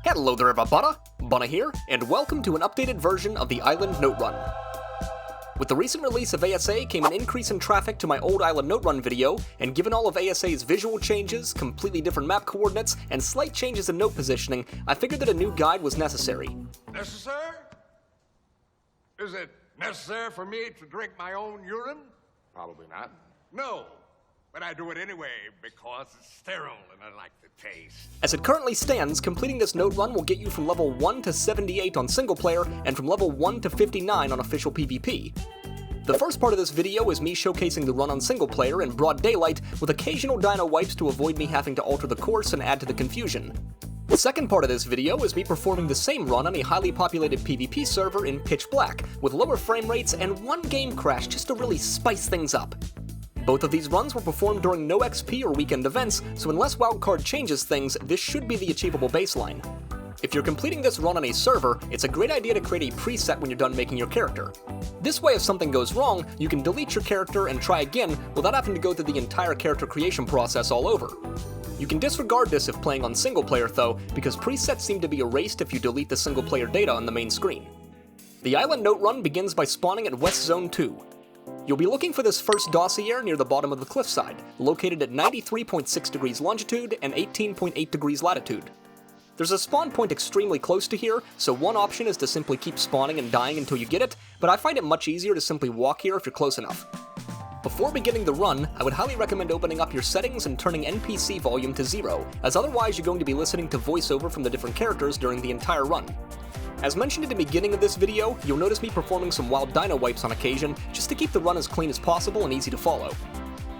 Hello there everybody, Bunneh here, and welcome to an updated version of the Island Note Run. With the recent release of ASA came an increase in traffic to my old Island Note Run video, and given all of ASA's visual changes, completely different map coordinates, and slight changes in note positioning, I figured that a new guide was necessary. Necessary? Is it necessary for me to drink my own urine? Probably not. No, but I do it anyway because it's sterile and I like the taste. As it currently stands, completing this note run will get you from level 1 to 78 on single player, and from level 1 to 59 on official PvP. The first part of this video is me showcasing the run on single player in broad daylight, with occasional dino wipes to avoid me having to alter the course and add to the confusion. The second part of this video is me performing the same run on a highly populated PvP server in pitch black, with lower frame rates and one game crash just to really spice things up. Both of these runs were performed during no XP or weekend events, so unless wildcard changes things, this should be the achievable baseline. If you're completing this run on a server, it's a great idea to create a preset when you're done making your character. This way, if something goes wrong, you can delete your character and try again without having to go through the entire character creation process all over. You can disregard this if playing on single player though, because presets seem to be erased if you delete the single player data on the main screen. The Island Note Run begins by spawning at West Zone 2. You'll be looking for this first dossier near the bottom of the cliffside, located at 93.6 degrees longitude and 18.8 degrees latitude. There's a spawn point extremely close to here, so one option is to simply keep spawning and dying until you get it, but I find it much easier to simply walk here if you're close enough. Before beginning the run, I would highly recommend opening up your settings and turning NPC volume to 0, as otherwise you're going to be listening to voiceover from the different characters during the entire run. As mentioned at the beginning of this video, you'll notice me performing some wild dino wipes on occasion, just to keep the run as clean as possible and easy to follow.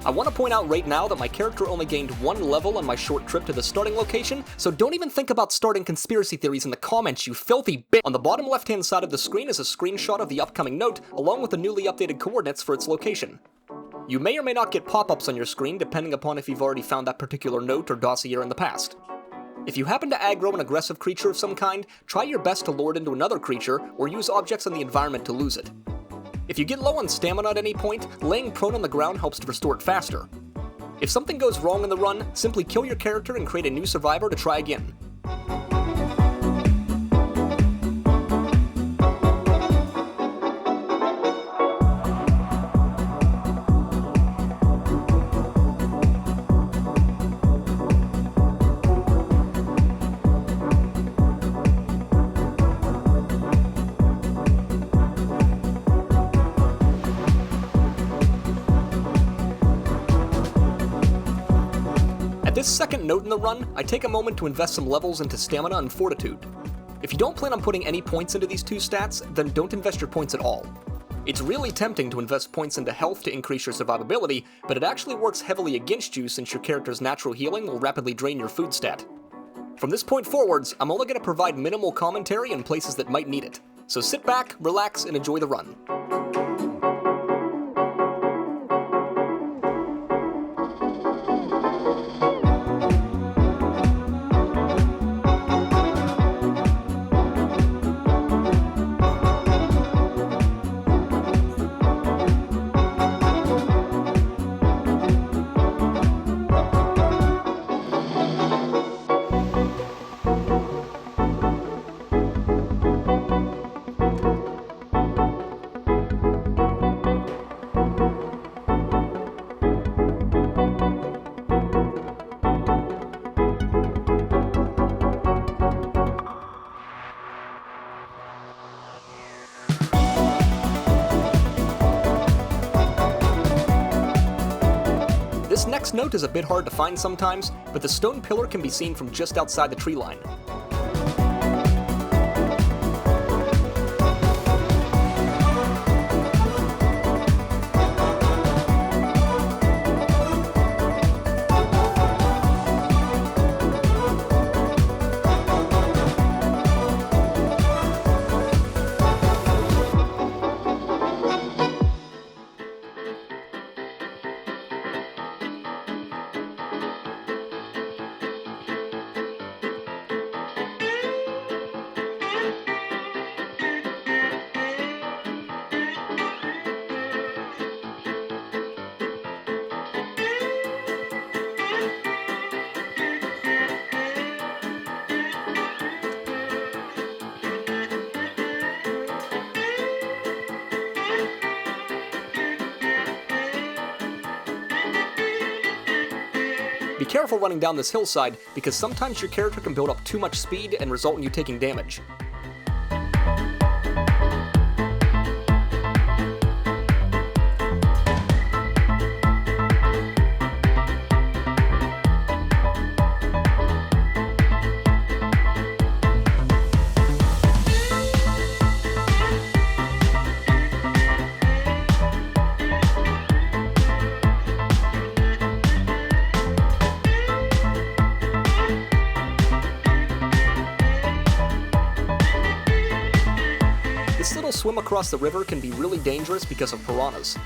I want to point out right now that my character only gained 1 level on my short trip to the starting location, so don't even think about starting conspiracy theories in the comments, you filthy bitch! On the bottom left-hand side of the screen is a screenshot of the upcoming note, along with the newly updated coordinates for its location. You may or may not get pop-ups on your screen depending upon if you've already found that particular note or dossier in the past. If you happen to aggro an aggressive creature of some kind, try your best to lure it into another creature, or use objects in the environment to lose it. If you get low on stamina at any point, laying prone on the ground helps to restore it faster. If something goes wrong in the run, simply kill your character and create a new survivor to try again. This second note in the run, I take a moment to invest some levels into stamina and fortitude. If you don't plan on putting any points into these two stats, then don't invest your points at all. It's really tempting to invest points into health to increase your survivability, but it actually works heavily against you since your character's natural healing will rapidly drain your food stat. From this point forwards, I'm only going to provide minimal commentary in places that might need it. So sit back, relax, and enjoy the run. This next note is a bit hard to find sometimes, but the stone pillar can be seen from just outside the tree line. Be careful running down this hillside, because sometimes your character can build up too much speed and result in you taking damage. This little swim across the river can be really dangerous because of piranhas.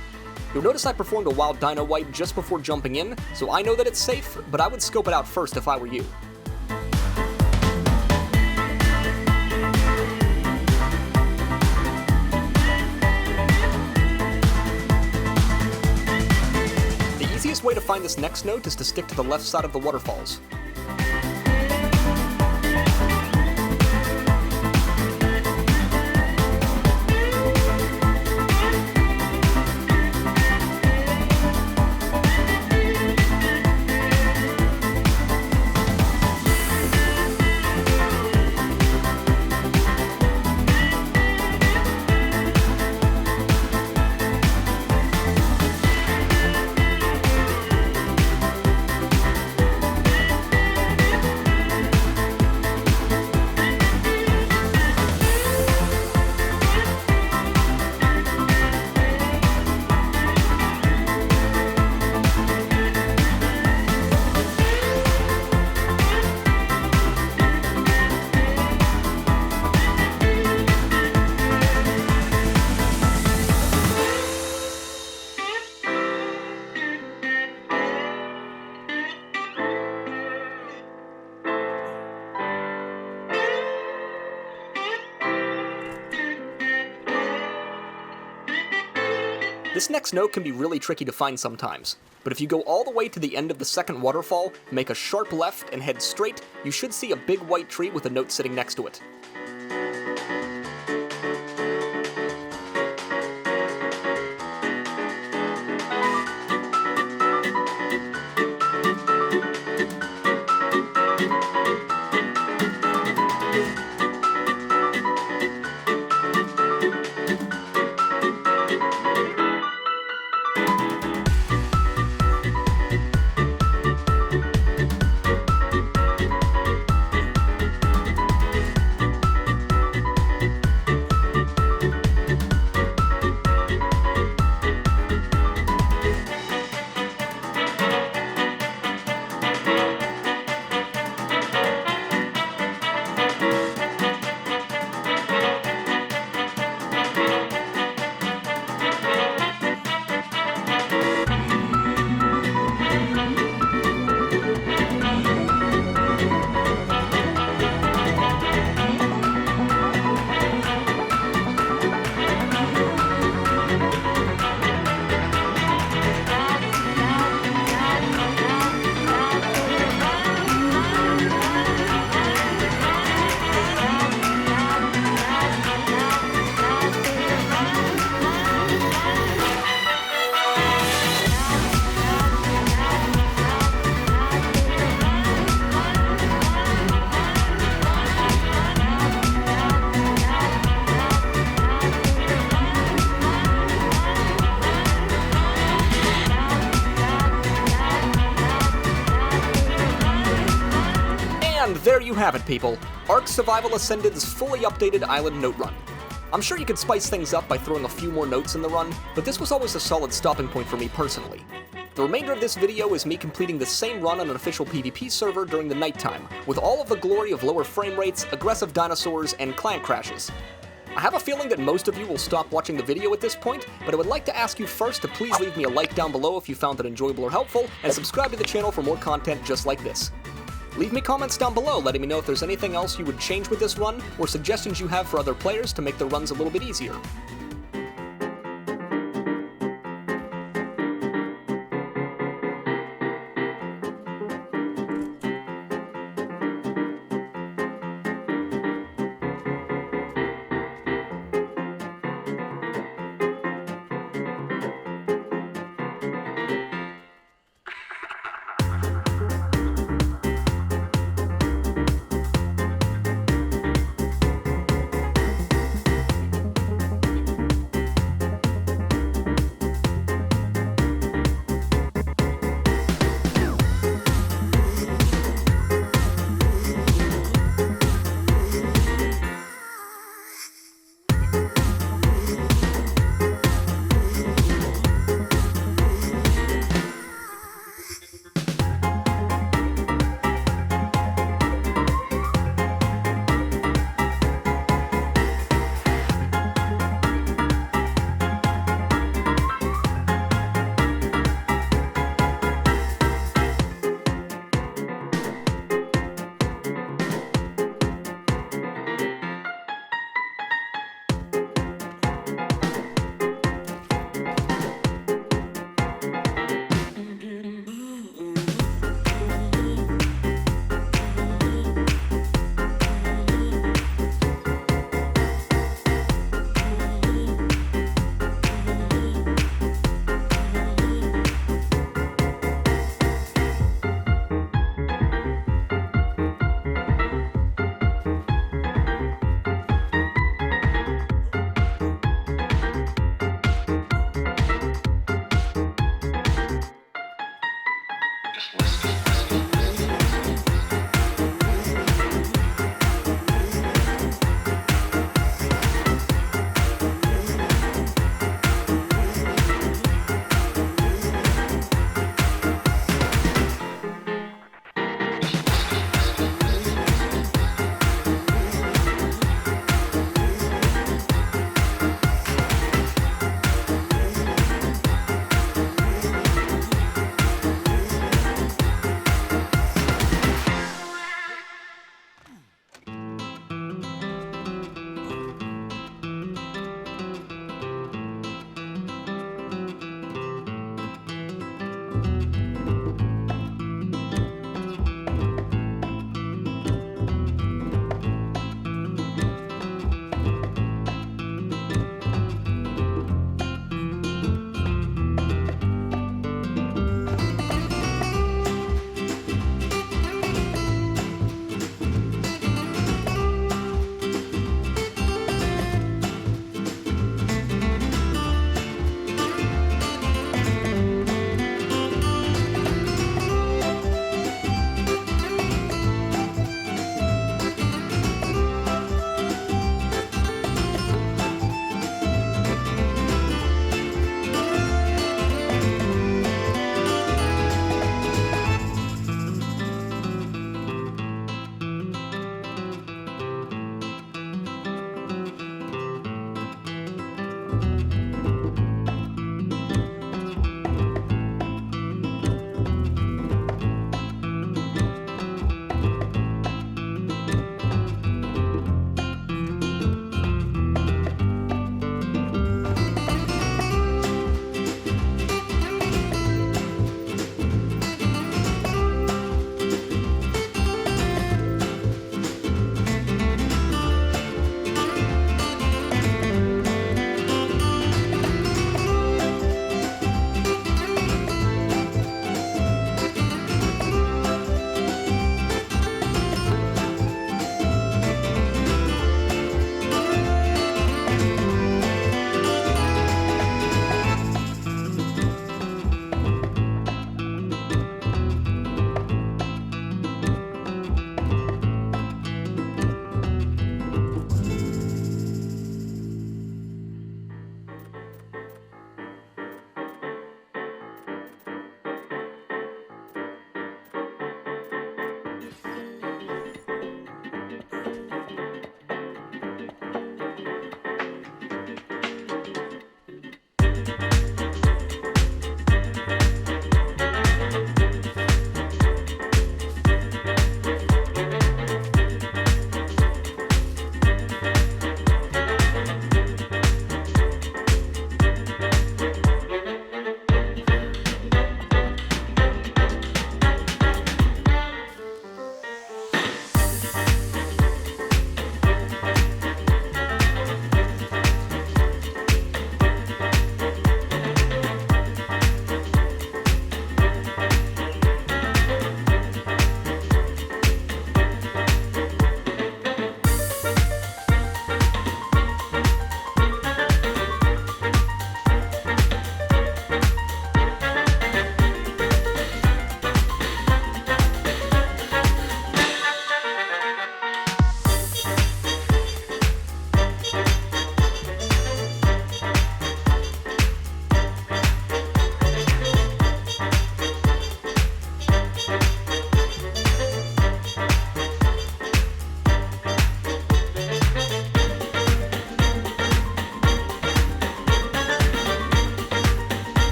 You'll notice I performed a wild dino wipe just before jumping in, so I know that it's safe, but I would scope it out first if I were you. The easiest way to find this next note is to stick to the left side of the waterfalls. This next note can be really tricky to find sometimes, but if you go all the way to the end of the second waterfall, make a sharp left, and head straight, you should see a big white tree with a note sitting next to it. And there you have it, people. ARK Survival Ascended's fully updated island note run. I'm sure you could spice things up by throwing a few more notes in the run, but this was always a solid stopping point for me personally. The remainder of this video is me completing the same run on an official PvP server during the nighttime, with all of the glory of lower frame rates, aggressive dinosaurs, and clan crashes. I have a feeling that most of you will stop watching the video at this point, but I would like to ask you first to please leave me a like down below if you found it enjoyable or helpful, and subscribe to the channel for more content just like this. Leave me comments down below letting me know if there's anything else you would change with this run, or suggestions you have for other players to make their runs a little bit easier.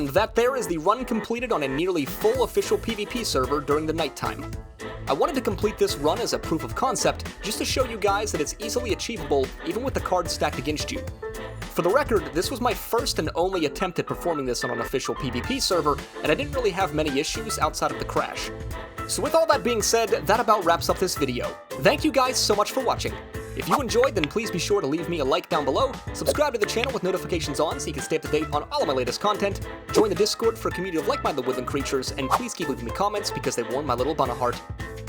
And that there is the run completed on a nearly full official PvP server during the nighttime. I wanted to complete this run as a proof of concept, just to show you guys that it's easily achievable even with the cards stacked against you. For the record, this was my first and only attempt at performing this on an official PvP server, and I didn't really have many issues outside of the crash. So with all that being said, that about wraps up this video. Thank you guys so much for watching. If you enjoyed, then please be sure to leave me a like down below, subscribe to the channel with notifications on so you can stay up to date on all of my latest content, join the Discord for a community of like-minded woodland creatures, and please keep leaving me comments because they warm my little Bunneh heart.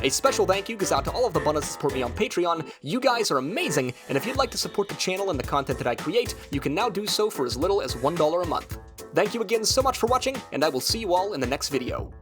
A special thank you goes out to all of the Bunnehs that support me on Patreon. You guys are amazing, and if you'd like to support the channel and the content that I create, you can now do so for as little as $1 a month. Thank you again so much for watching, and I will see you all in the next video.